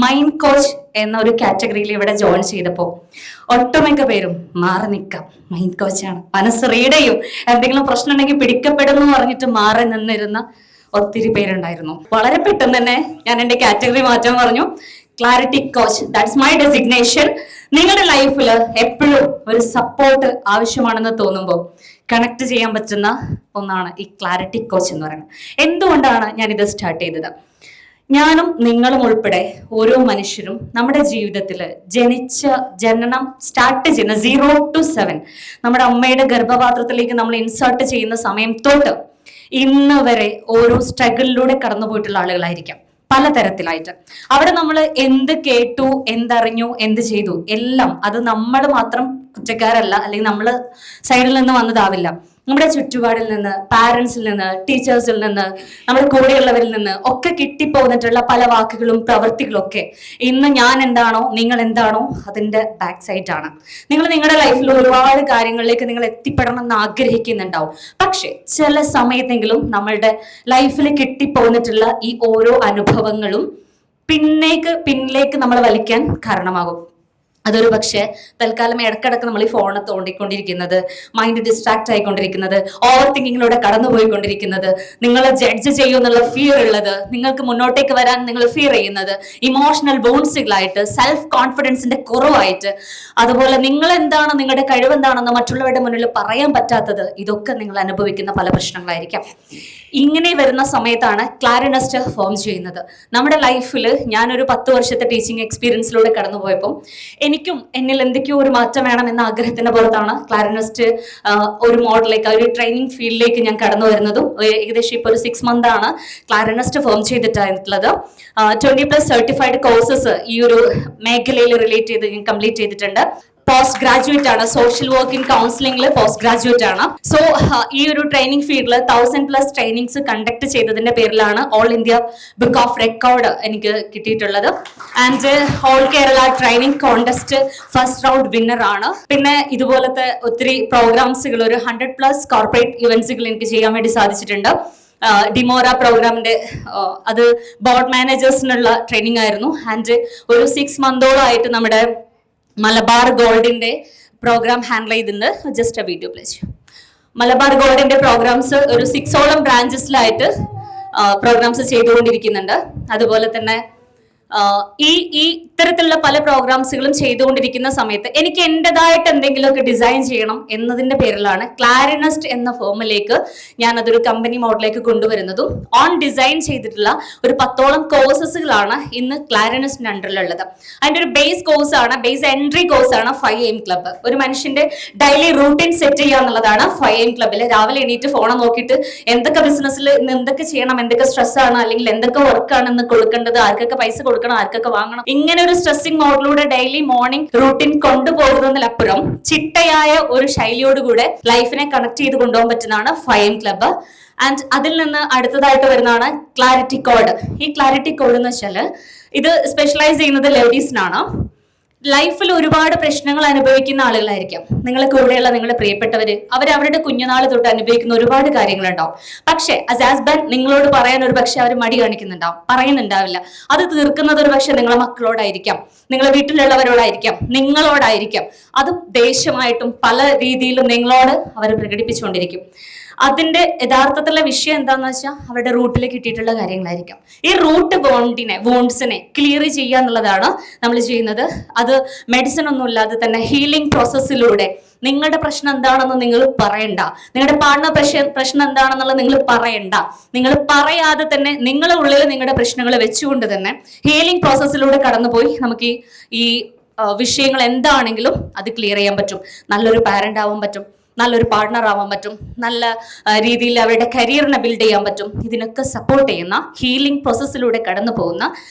Mind coach എന്ന ഒരു കാറ്റഗറിയിൽ ഇവിടെ ജോയിൻ ചെയ്തപ്പോൾ ഒട്ടുമിക്ക പേരും മാറി നിൽക്കാം, മൈൻഡ് കോച്ചാണ്, മനസ്സ് റീഡ് ചെയ്യും, എന്തെങ്കിലും പ്രശ്നം ഉണ്ടെങ്കിൽ പിടിക്കപ്പെടുന്നു പറഞ്ഞിട്ട് മാറി നിന്നിരുന്ന ഒത്തിരി പേരുണ്ടായിരുന്നു. വളരെ പെട്ടെന്ന് തന്നെ ഞാൻ എൻ്റെ കാറ്റഗറി മാറ്റാൻ പറഞ്ഞു. Clarity coach, that's my designation. നിങ്ങളുടെ ലൈഫിൽ എപ്പോഴും ഒരു സപ്പോർട്ട് ആവശ്യമാണെന്ന് തോന്നുമ്പോൾ കണക്ട് ചെയ്യാൻ പറ്റുന്ന ഒന്നാണ് ഈ ക്ലാരിറ്റി കോച്ച് എന്ന് പറയുന്നത്. എന്തുകൊണ്ടാണ് ഞാൻ ഇത് സ്റ്റാർട്ട് ചെയ്തത്? ഞാനും നിങ്ങളും ഉൾപ്പെടെ ഓരോ മനുഷ്യരും നമ്മുടെ ജീവിതത്തിൽ ജനനം സ്റ്റാർട്ട് ചെയ്യുന്ന 0 to 7 നമ്മുടെ അമ്മയുടെ ഗർഭപാത്രത്തിലേക്ക് നമ്മൾ ഇൻസേർട്ട് ചെയ്യുന്ന സമയം തൊട്ട് ഇന്ന് വരെ ഓരോ സ്ട്രഗിളിലൂടെ കടന്നു പോയിട്ടുള്ള ആളുകളായിരിക്കാം, പലതരത്തിലായിട്ട്. അവിടെ നമ്മൾ എന്ത് കേട്ടു, എന്തറിഞ്ഞു, എന്ത് ചെയ്തു, എല്ലാം അത് നമ്മൾ മാത്രം കുറ്റക്കാരല്ല, അല്ലെങ്കിൽ നമ്മൾ സൈഡിൽ നിന്ന് വന്നതാവില്ല. നമ്മുടെ ചുറ്റുപാടിൽ നിന്ന്, പാരന്റ്സിൽ നിന്ന്, ടീച്ചേഴ്സിൽ നിന്ന്, നമ്മുടെ കൂടെയുള്ളവരിൽ നിന്ന് ഒക്കെ കിട്ടിപ്പോന്നിട്ടുള്ള പല വാക്കുകളും പ്രവൃത്തികളും ഒക്കെ ഇന്ന് ഞാൻ എന്താണോ നിങ്ങൾ എന്താണോ അതിന്റെ ബാക്ക് സൈഡ് ആണ്. നിങ്ങൾ നിങ്ങളുടെ ലൈഫിൽ ഒരുപാട് കാര്യങ്ങളിലേക്ക് നിങ്ങൾ എത്തിപ്പെടണം എന്ന് ആഗ്രഹിക്കുന്നുണ്ടാവും. പക്ഷെ ചില സമയത്തെങ്കിലും നമ്മളുടെ ലൈഫിൽ കിട്ടിപ്പോന്നിട്ടുള്ള ഈ ഓരോ അനുഭവങ്ങളും പിന്നിലേക്ക് നമ്മൾ വലിക്കാൻ കാരണമാകും. അതൊരു പക്ഷേ തൽക്കാലം ഇടക്കിടക്ക് നമ്മൾ ഈ ഫോണ് തോണ്ടിക്കൊണ്ടിരിക്കുന്നത്, മൈൻഡ് ഡിസ്ട്രാക്ട് ആയിക്കൊണ്ടിരിക്കുന്നത്, ഓവർ തിങ്കിങ്ങിലൂടെ കടന്നുപോയിക്കൊണ്ടിരിക്കുന്നത്, നിങ്ങളെ ജഡ്ജ് ചെയ്യുമെന്നുള്ള ഫിയർ ഉള്ളത്, നിങ്ങൾക്ക് മുന്നോട്ടേക്ക് വരാൻ നിങ്ങൾ ഫിയർ ചെയ്യുന്നത്, ഇമോഷണൽ ബോൺസുകളായിട്ട്, സെൽഫ് കോൺഫിഡൻസിന്റെ കുറവായിട്ട്, അതുപോലെ നിങ്ങൾ എന്താണ്, നിങ്ങളുടെ കഴിവെന്താണെന്ന് മറ്റുള്ളവരുടെ മുന്നിൽ പറയാൻ പറ്റാത്തത്, ഇതൊക്കെ നിങ്ങൾ അനുഭവിക്കുന്ന പല പ്രശ്നങ്ങളായിരിക്കാം. ഇങ്ങനെ വരുന്ന സമയത്താണ് ക്ലാരിനെസ്റ്റ് ഫോം ചെയ്യുന്നത്. നമ്മുടെ ലൈഫിൽ ഞാനൊരു 10 വർഷത്തെ ടീച്ചിങ് എക്സ്പീരിയൻസിലൂടെ കടന്നുപോയപ്പോൾ എനിക്കും എന്നിൽ എന്തൊക്കെയോ ഒരു മാറ്റം വേണം എന്ന ആഗ്രഹത്തിന്റെ പുറത്താണ് ക്ലാരിനെസ്റ്റ് ഒരു മോഡലിലേക്ക്, ഒരു ട്രെയിനിങ് ഫീൽഡിലേക്ക് ഞാൻ കടന്നു വരുന്നതും. ഏകദേശം ഇപ്പോൾ ഒരു 6 month ആണ് ക്ലാരിനെസ്റ്റ് ഫോം ചെയ്തിട്ടുള്ളത്. 20+ സർട്ടിഫൈഡ് കോഴ്സസ് ഈ ഒരു മേഖലയിൽ റിലേറ്റ് ചെയ്ത് ഞാൻ കംപ്ലീറ്റ് ചെയ്തിട്ടുണ്ട്. പോസ്റ്റ് ഗ്രാജുവേറ്റ് ആണ്, സോഷ്യൽ വർക്കിംഗ് കൗൺസിലിംഗിൽ പോസ്റ്റ് ഗ്രാജുവേറ്റ് ആണ്. സോ ഈ ഒരു ട്രെയിനിങ് ഫീൽഡിൽ 1000+ ട്രെയിനിങ്സ് കണ്ടക്ട് ചെയ്തതിന്റെ പേരിലാണ് all India book of record എനിക്ക് കിട്ടിയിട്ടുള്ളത്. And all Kerala training contest first round winner ആണ്. പിന്നെ ഇതുപോലത്തെ ഒത്തിരി പ്രോഗ്രാംസുകൾ, ഒരു 100+ കോർപ്പറേറ്റ് ഇവന്റ്സുകൾ എനിക്ക് ചെയ്യാൻ വേണ്ടി സാധിച്ചിട്ടുണ്ട്. ഡിമോറ പ്രോഗ്രാമിന്റെ അത് ബോർഡ് മാനേജേഴ്സിനുള്ള ട്രെയിനിങ് ആയിരുന്നു. ആൻഡ് ഒരു 6 monthോളായിട്ട് നമ്മുടെ മലബാർ ഗോൾഡിന്റെ പ്രോഗ്രാം ഹാൻഡിൽ ചെയ്തിട്ടുണ്ട്. ജസ്റ്റ് എ വീഡിയോ പ്ലേ ചെയ്യും. മലബാർ ഗോൾഡിന്റെ പ്രോഗ്രാംസ് ഒരു 6ഓളം ബ്രാഞ്ചസിലായിട്ട് പ്രോഗ്രാംസ് ചെയ്തുകൊണ്ടിരിക്കുന്നുണ്ട്. അതുപോലെ തന്നെ ഈ ഇത്തരത്തിലുള്ള പല പ്രോഗ്രാംസുകളും ചെയ്തുകൊണ്ടിരിക്കുന്ന സമയത്ത് എനിക്ക് എൻ്റെതായിട്ട് എന്തെങ്കിലുമൊക്കെ ഡിസൈൻ ചെയ്യണം എന്നതിന്റെ പേരിലാണ് ക്ലാരിനെസ്റ്റ് എന്ന ഫോമിലേക്ക് ഞാൻ അതൊരു കമ്പനി മോഡലിലേക്ക് കൊണ്ടുവരുന്നതും. ഓൺ ഡിസൈൻ ചെയ്തിട്ടുള്ള ഒരു 10ഓളം കോഴ്സസുകളാണ് ഇന്ന് ക്ലാരിനെസ്റ്റിന്റെ അണ്ടറിലുള്ളത്. അതിന്റെ ഒരു ബേസ് കോഴ്സാണ്, ബേസ് എൻട്രി കോഴ്സാണ് 5am ക്ലബ്ബ്. ഒരു മനുഷ്യന്റെ ഡെയിലി റൂട്ടീൻ സെറ്റ് ചെയ്യുക എന്നുള്ളതാണ് 5am ക്ലബ്ബിൽ. രാവിലെ എണീറ്റ് ഫോൺ നോക്കിയിട്ട് എന്തൊക്കെ ബിസിനസ്സിൽ എന്തൊക്കെ ചെയ്യണം, എന്തൊക്കെ സ്ട്രെസ് ആണ്, അല്ലെങ്കിൽ എന്തൊക്കെ വർക്കാണ് ഇന്ന് കൊടുക്കേണ്ടത്, ആർക്കൊക്കെ പൈസ കൊടുക്കണം, ആർക്കൊക്കെ വാങ്ങണം, ഇങ്ങനെ ഒരു സ്ട്രെസ്സിംഗ് മോഡലിലൂടെ ഡെയിലി മോർണിംഗ് റൂട്ടീൻ കൊണ്ടുപോകുന്നതിലപ്പുറം ചിട്ടയായ ഒരു ശൈലിയോടുകൂടെ ലൈഫിനെ കണക്ട് ചെയ്ത് കൊണ്ടുപോകാൻ പറ്റുന്നതാണ് 5am ക്ലബ്ബ്. ആൻഡ് അതിൽ നിന്ന് അടുത്തതായിട്ട് വരുന്നതാണ് ക്ലാരിറ്റി കോഡ്. ഈ ക്ലാരിറ്റി കോഡ് എന്ന് വെച്ചാൽ ഇത് സ്പെഷ്യലൈസ് ചെയ്യുന്നത് ലേഡീസിനാണ്. ലൈഫിൽ ഒരുപാട് പ്രശ്നങ്ങൾ അനുഭവിക്കുന്ന ആളുകളായിരിക്കാം നിങ്ങളെ കൂടെയുള്ള നിങ്ങളുടെ പ്രിയപ്പെട്ടവര്. അവരുടെ കുഞ്ഞുനാൾ തൊട്ട് അനുഭവിക്കുന്ന ഒരുപാട് കാര്യങ്ങളുണ്ടാവും. പക്ഷെ ആസ് ഹസ്ബൻഡ് നിങ്ങളോട് പറയാൻ ഒരു പക്ഷെ അവർ മടി കാണിക്കുന്നുണ്ടാവും, പറയുന്നുണ്ടാവില്ല. അത് തീർക്കുന്നത് ഒരു പക്ഷെ നിങ്ങളെ മക്കളോടായിരിക്കാം, നിങ്ങളെ വീട്ടിലുള്ളവരോടായിരിക്കാം, നിങ്ങളോടായിരിക്കാം. അതും ദേഷ്യമായിട്ടും പല രീതിയിലും നിങ്ങളോട് അവർ പ്രകടിപ്പിച്ചുകൊണ്ടിരിക്കും. അതിന്റെ യഥാർത്ഥത്തിലുള്ള വിഷയം എന്താന്ന് വെച്ചാൽ അവരുടെ റൂട്ടിൽ കിട്ടിയിട്ടുള്ള കാര്യങ്ങളായിരിക്കാം. ഈ റൂട്ട് വോൺസിനെ ക്ലിയർ ചെയ്യുക എന്നുള്ളതാണ് നമ്മൾ ചെയ്യുന്നത്. അത് മെഡിസിൻ ഒന്നും ഇല്ലാതെ തന്നെ ഹീലിംഗ് പ്രോസസ്സിലൂടെ നിങ്ങളുടെ പ്രശ്നം എന്താണെന്ന് നിങ്ങൾ പറയണ്ട, നിങ്ങളുടെ പാർട്ണർ പ്രശ്നം എന്താണെന്നുള്ളത് നിങ്ങൾ പറയണ്ട, നിങ്ങൾ പറയാതെ തന്നെ നിങ്ങളുടെ ഉള്ളിൽ നിങ്ങളുടെ പ്രശ്നങ്ങൾ വെച്ചുകൊണ്ട് തന്നെ ഹീലിംഗ് പ്രോസസ്സിലൂടെ കടന്നുപോയി നമുക്ക് ഈ വിഷയങ്ങൾ എന്താണെങ്കിലും അത് ക്ലിയർ ചെയ്യാൻ പറ്റും. നല്ലൊരു പാരന്റ് ആവാൻ പറ്റും, നല്ലൊരു പാർട്ണർ ആവാൻ പറ്റും, നല്ല രീതിയിൽ അവരുടെ കരിയറിനെ ബിൽഡ് ചെയ്യാൻ പറ്റും. ഇതിനൊക്കെ സപ്പോർട്ട് ചെയ്യുന്ന ഹീലിംഗ് പ്രോസസ്സിലൂടെ കടന്നു പോകുന്ന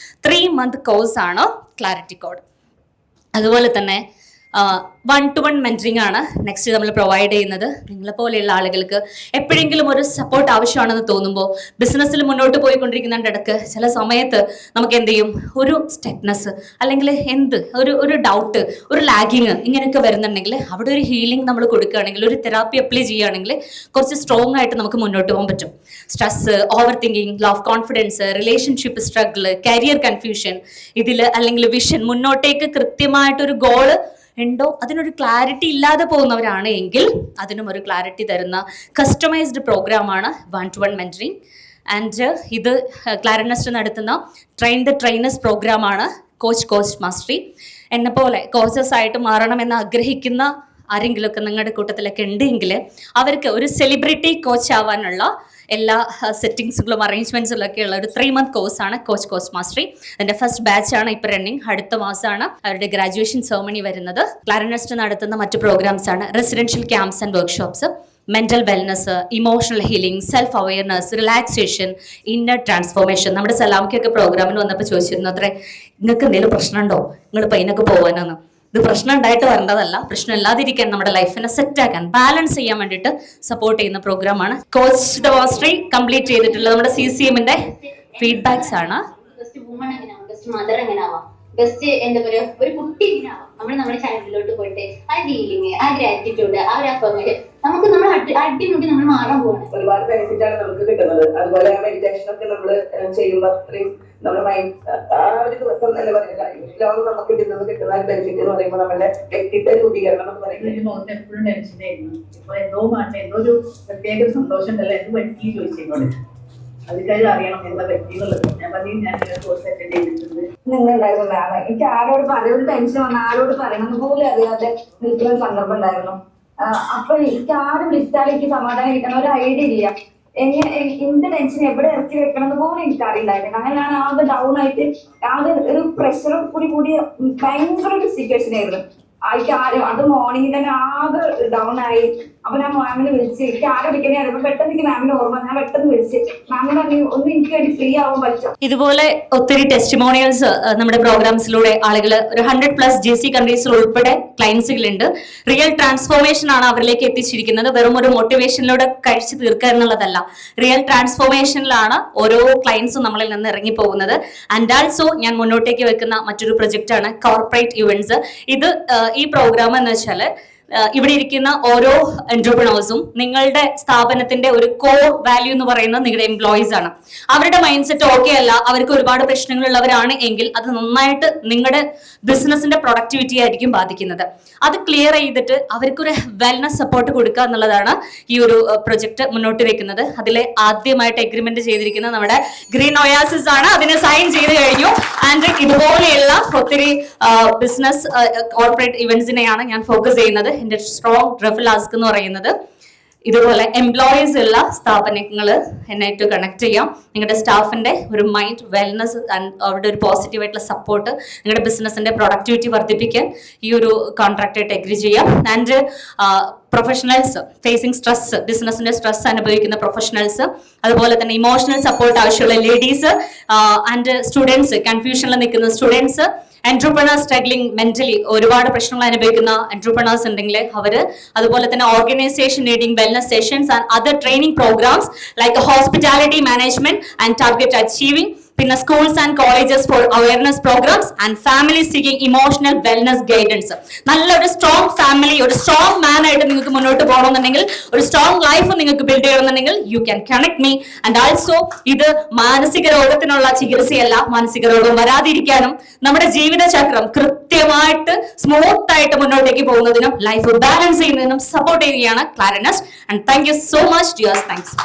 3 month കോഴ്സാണ് ക്ലാരിറ്റി കോഡ്. അതുപോലെ തന്നെ 1-to-1 മെന്ററിംഗ് ആണ് നെക്സ്റ്റ് നമ്മൾ പ്രൊവൈഡ് ചെയ്യുന്നത്. നിങ്ങളെ പോലെയുള്ള ആളുകൾക്ക് എപ്പോഴെങ്കിലും ഒരു സപ്പോർട്ട് ആവശ്യമാണെന്ന് തോന്നുമ്പോൾ ബിസിനസ്സിൽ മുന്നോട്ട് പോയിക്കൊണ്ടിരിക്കുന്നതിൻ്റെ ഇടയ്ക്ക് ചില സമയത്ത് നമുക്ക് എന്ത് ചെയ്യും, ഒരു സ്റ്റെക്നെസ് അല്ലെങ്കിൽ ഒരു ഡൗട്ട്, ഒരു ലാഗിങ് ഇങ്ങനെയൊക്കെ വരുന്നുണ്ടെങ്കിൽ അവിടെ ഒരു ഹീലിംഗ് നമ്മൾ കൊടുക്കുകയാണെങ്കിൽ, ഒരു തെറാപ്പി അപ്ലൈ ചെയ്യുകയാണെങ്കിൽ കുറച്ച് സ്ട്രോങ് ആയിട്ട് നമുക്ക് മുന്നോട്ട് പോകാൻ പറ്റും. Stress, over thinking, law of confidence, relationship struggle, career confusion, ഇതിൽ അല്ലെങ്കിൽ വിഷൻ, മുന്നോട്ടേക്ക് കൃത്യമായിട്ടൊരു ഗോള് ഉണ്ടോ അതിനൊരു ക്ലാരിറ്റി ഇല്ലാതെ പോകുന്നവരാണ് എങ്കിൽ അതിനും ഒരു ക്ലാരിറ്റി തരുന്ന കസ്റ്റമൈസ്ഡ് പ്രോഗ്രാമാണ് 1-to-1 മെന്ററിംഗ്. ആൻഡ് ഇത് ക്ലാരനസ്റ്റ് നടത്തുന്ന ട്രെയിൻ ദ ട്രെയിനേഴ്സ് പ്രോഗ്രാമാണ് കോച്ച് മാസ്റ്ററി. എന്നെ പോലെ കോച്ചസ് ആയിട്ട് മാറണമെന്ന് ആഗ്രഹിക്കുന്ന ആരെങ്കിലുമൊക്കെ നിങ്ങളുടെ കൂട്ടത്തിലൊക്കെ ഉണ്ടെങ്കിൽ അവർക്ക് ഒരു സെലിബ്രിറ്റി കോച്ച് ആവാനുള്ള എല്ലാ സെറ്റിങ്സുകളും അറേഞ്ച്മെന്റ്സുകളും ഒക്കെ ഉള്ള ഒരു 3-month കോഴ്സാണ് കോച്ച് മാസ്റ്ററി. അതിന്റെ ഫസ്റ്റ് ബാച്ചാണ് ഇപ്പോൾ റണ്ണിങ്. അടുത്ത മാസമാണ് അവരുടെ ഗ്രാജുവേഷൻ സെറമണി വരുന്നത്. ക്ലാരനസ്റ്റ് നടത്തുന്ന മറ്റു പ്രോഗ്രാംസ് ആണ് residential camps and workshops, mental wellness, emotional healing, self awareness, relaxation, inner transformation. നമ്മുടെ സലാമിക്കൊക്കെ പ്രോഗ്രാമിന് വന്നപ്പോൾ ചോദിച്ചിരുന്നു അത്രേ, നിങ്ങൾക്ക് എന്തെങ്കിലും പ്രശ്നമുണ്ടോ, നിങ്ങൾ ഇപ്പോൾ അതിനൊക്കെ പോകാനാണ്. ഇത് പ്രശ്നം ഉണ്ടായിട്ട് വരേണ്ടതല്ല, പ്രശ്നം ഇല്ലാതിരിക്കാൻ, നമ്മുടെ ലൈഫിനെ സെറ്റ് ആക്കാൻ, ബാലൻസ് ചെയ്യാൻ വേണ്ടിയിട്ട് സപ്പോർട്ട് ചെയ്യുന്ന പ്രോഗ്രാമാണ്. കോച്ച് ദ മാസ്റ്ററി കംപ്ലീറ്റ് ചെയ്തിട്ടുള്ള നമ്മുടെ CCMന്റെ ഫീഡ്ബാക്സ് ആണ്. ബെസ്റ്റ് എന്താ പറയാ, ഒരു കുട്ടി ഇങ്ങനെയാവാം. നമ്മുടെ ചാനലിലോട്ട് പോയിട്ട് ആ ഫീലിംഗ്, ആ ഗ്രാറ്റിറ്റ്യൂഡ്, ആ ഒരു അഫർമേഷൻ നമുക്ക് നമ്മൾ അടിമുട്ടി നമ്മൾ മാറാൻ പോവാണ്. ഒരുപാട് ബെനിഫിറ്റ് ആണ് നമുക്ക് കിട്ടുന്നത്. അതുപോലെ ആ മെഡിറ്റേഷൻ ഒക്കെ നമ്മൾ ചെയ്യുമ്പോൾ അത്രയും നമ്മുടെ മൈൻഡ് ആ ഒരു ദിവസം തന്നെ പറയുന്ന കാര്യം നമുക്ക് കിട്ടുന്ന ബെനിഫിറ്റ് എന്ന് പറയുമ്പോൾ നമ്മുടെ വ്യക്തിത്വ രൂപീകരണം എന്ന് പറയുന്നത്. എപ്പോഴും ടെൻഷനായിരുന്നു. ഇപ്പൊ എന്തോ മാറ്റം, എന്തോ ഒരു പ്രത്യേക സന്തോഷം ഉണ്ടല്ലോ, എന്ത് പറ്റി ചോദിച്ചോളൂ. അതിക്കാര്യം അറിയണം എന്താ പറ്റിയെന്നുള്ളത്. ഞാൻ പറഞ്ഞു ഞാൻ കോഴ്സ് അറ്റൻഡ് ചെയ്തിട്ടുണ്ട്. നിങ്ങളുണ്ടായിരുന്നു മാം, എനിക്ക് ആരോട് പറയും ടെൻഷൻ വന്ന ആരോട് പറയണം പോലും അറിയാതെ നിൽക്കുന്ന സന്ദർഭം ഉണ്ടായിരുന്നു. അപ്പൊ എനിക്ക് ആരും വിളിച്ചാലും എനിക്ക് സമാധാനം കിട്ടണം ഒരു ഐഡിയ ഇല്ല. എന്ത് ടെൻഷൻ എവിടെ ഇറക്കി വെക്കണം എന്ന് പോലും എനിക്ക് അറിയില്ലായിരുന്നു. അങ്ങനെ ഞാൻ ആകെ ഡൗൺ ആയിട്ട് ആകെ ഒരു പ്രഷർ കൂടി ഭയങ്കര ഒരു സിറ്റുവേഷൻ ആയിരുന്നു. എനിക്ക് ആരും അത് മോർണിംഗ് തന്നെ ആകെ ഡൗൺ ആയി. അപ്പൊ ഞാൻ മാമിനെ വിളിച്ച്, എനിക്ക് ആരും വിളിക്കണേ അറിയാം. പെട്ടെന്ന് എനിക്ക് മാമിന്റെ ഓർമ്മ, ഞാൻ പെട്ടെന്ന് വിളിച്ച് മാമിന് പറഞ്ഞു ഒന്ന് എനിക്ക് വേണ്ടി ഫ്രീ ആവാൻ പറ്റും. ഇതുപോലെ ഒത്തിരി ടെസ്റ്റിമോണിയൽസ് നമ്മുടെ പ്രോഗ്രാംസിലൂടെ ആളുകൾ ഒരു 100+ GC കൺട്രീസിൽ ഉൾപ്പെടെ ക്ലയൻസുകളുണ്ട്. റിയൽ ട്രാൻസ്ഫോർമേഷൻ ആണ് അവരിലേക്ക് എത്തിച്ചിരിക്കുന്നത്. വെറും ഒരു മോട്ടിവേഷനിലൂടെ കഴിച്ചു തീർക്കുക എന്നുള്ളതല്ല, റിയൽ ട്രാൻസ്ഫോർമേഷനിലാണ് ഓരോ ക്ലയൻസും നമ്മളിൽ നിന്ന് ഇറങ്ങി പോകുന്നത്. ആൻഡ് ആൾസോ ഞാൻ മുന്നോട്ടേക്ക് വെക്കുന്ന മറ്റൊരു പ്രൊജക്റ്റ് ആണ് കോർപ്പറേറ്റ് ഇവന്റ്സ്. ഇത് ഈ പ്രോഗ്രാം എന്ന് വെച്ചാൽ ഇവിടെ ഇരിക്കുന്ന ഓരോ എന്റർപ്രണേഴ്സും നിങ്ങളുടെ സ്ഥാപനത്തിന്റെ ഒരു കോർ വാല്യൂ എന്ന് പറയുന്നത് നിങ്ങളുടെ എംപ്ലോയീസ് ആണ്. അവരുടെ മൈൻഡ് സെറ്റ് ഓക്കെ അല്ല, അവർക്ക് ഒരുപാട് പ്രശ്നങ്ങളുള്ളവരാണ് എങ്കിൽ അത് നന്നായിട്ട് നിങ്ങളുടെ ബിസിനസിന്റെ പ്രൊഡക്ടിവിറ്റി ആയിരിക്കും ബാധിക്കുന്നത്. അത് ക്ലിയർ ചെയ്തിട്ട് അവർക്കൊരു വെൽനസ് സപ്പോർട്ട് കൊടുക്കുക എന്നുള്ളതാണ് ഈ ഒരു പ്രൊജക്ട് മുന്നോട്ട് വെക്കുന്നത്. അതിലെ ആദ്യമായിട്ട് എഗ്രിമെന്റ് ചെയ്തിരിക്കുന്നത് നമ്മുടെ ഗ്രീൻ ഒയാസിസ് ആണ്. അതിന് സൈൻ ചെയ്ത് കഴിഞ്ഞു. ആൻഡ് ഇതുപോലെയുള്ള ഒത്തിരി ബിസിനസ് കോർപ്പറേറ്റ് ഇവന്റ്സിനെയാണ് ഞാൻ ഫോക്കസ് ചെയ്യുന്നത്. എന്റെ സ്ട്രോങ് റെഫറൽ ആസ്ക് എന്ന് പറയുന്നത് ഇതുപോലെ എംപ്ലോയീസ് ഉള്ള സ്ഥാപനങ്ങൾ എന്നായിട്ട് കണക്ട് ചെയ്യാം. നിങ്ങളുടെ സ്റ്റാഫിന്റെ ഒരു മൈൻഡ് വെൽനസ് ആൻഡ് അവരുടെ ഒരു പോസിറ്റീവ് ആയിട്ടുള്ള സപ്പോർട്ട് നിങ്ങളുടെ ബിസിനസിന്റെ പ്രൊഡക്ടിവിറ്റി വർദ്ധിപ്പിക്കാൻ ഈ ഒരു കോൺട്രാക്ട് ആയിട്ട് എഗ്രി ചെയ്യാം. ആൻഡ് പ്രൊഫഷണൽസ് ഫേസിങ് സ്ട്രെസ്, ബിസിനസിന്റെ സ്ട്രെസ് അനുഭവിക്കുന്ന പ്രൊഫഷണൽസ്, അതുപോലെ തന്നെ ഇമോഷണൽ സപ്പോർട്ട് ആവശ്യമുള്ള ലേഡീസ് ആൻഡ് സ്റ്റുഡൻസ്, കൺഫ്യൂഷനിൽ നിൽക്കുന്ന സ്റ്റുഡൻസ്, എന്റർപ്രണേഴ്സ് സ്ട്രഗ്ലിംഗ് മെന്റലി ഒരുപാട് പ്രശ്നങ്ങൾ അനുഭവിക്കുന്ന എന്റർപ്രണേഴ്സ് ഉണ്ടെങ്കിൽ അവര്, അതുപോലെ തന്നെ organisation needing wellness sessions and other training programmes like hospitality management and target achieving, പിന്നെ schools and colleges for awareness programmes and family seeking emotional wellness guidance. നല്ലൊരു strong family, ഒരു സ്ട്രോങ് മാൻ ആയിട്ട് നിങ്ങൾക്ക് മുന്നോട്ട് പോകണമെന്നുണ്ടെങ്കിൽ, ഒരു സ്ട്രോങ് ലൈഫ് നിങ്ങൾക്ക് build ചെയ്യണമെന്നുണ്ടെങ്കിൽ you can connect me. And also ഇത് മാനസിക രോഗത്തിനുള്ള ചികിത്സയല്ല, മാനസിക രോഗം വരാതിരിക്കാനും നമ്മുടെ ജീവിതചക്രം കൃത്യമായിട്ട് സ്മൂത്ത് ആയിട്ട് മുന്നോട്ടേക്ക് പോകുന്നതിനും ലൈഫ് ബാലൻസ് ചെയ്യുന്നതിനും സപ്പോർട്ട് ചെയ്യുകയാണ് ക്ലാരനസ്റ്റ്. And thank you so much. Dears, thanks.